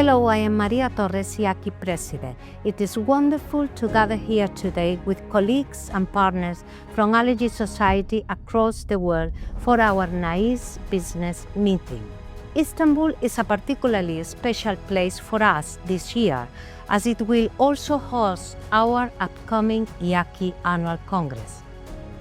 Hello, I am Maria Torres, EAACI President. It is wonderful to gather here today with colleagues and partners from allergy society across the world for our NAIS Business Meeting. Istanbul is a particularly special place for us this year, as it will also host our upcoming EAACI Annual Congress.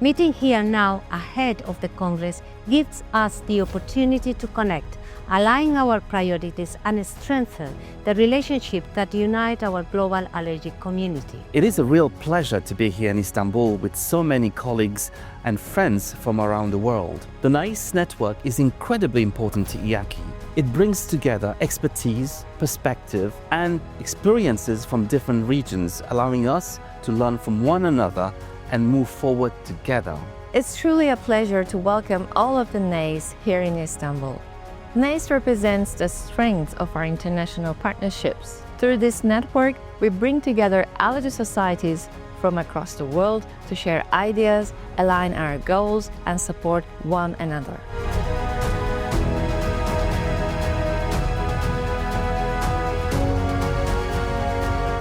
Meeting here now ahead of the Congress gives us the opportunity to connect, align our priorities and strengthen the relationship that unite our global allergy community. It is a real pleasure to be here in Istanbul with so many colleagues and friends from around the world. The NAIS network is incredibly important to EAACI. It brings together expertise, perspective and experiences from different regions, allowing us to learn from one another and move forward together. It's truly a pleasure to welcome all of the NAIS here in Istanbul. NAIS represents the strength of our international partnerships. Through this network, we bring together allergy societies from across the world to share ideas, align our goals, and support one another.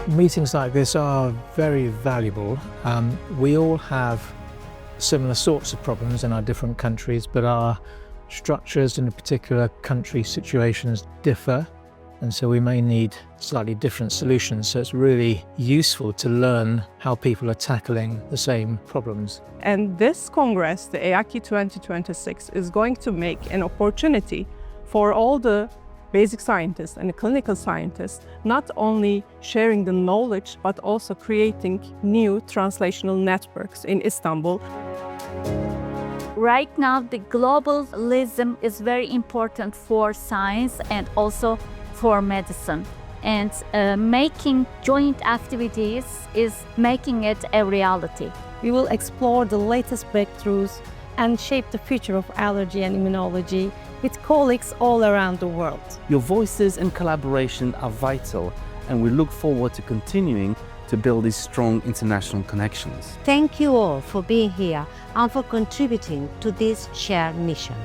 Meetings like this are very valuable. We all have similar sorts of problems in our different countries, but our structures in a particular country situations differ, and so we may need slightly different solutions. So it's really useful to learn how people are tackling the same problems. And this Congress, the EAACI 2026, is going to make an opportunity for all the basic scientists and the clinical scientists, not only sharing the knowledge, but also creating new translational networks in Istanbul. Right now, the globalism is very important for science and also for medicine. And making joint activities is making it a reality. We will explore the latest breakthroughs and shape the future of allergy and immunology with colleagues all around the world. Your voices and collaboration are vital, and we look forward to continuing to build these strong international connections. Thank you all for being here and for contributing to this shared mission.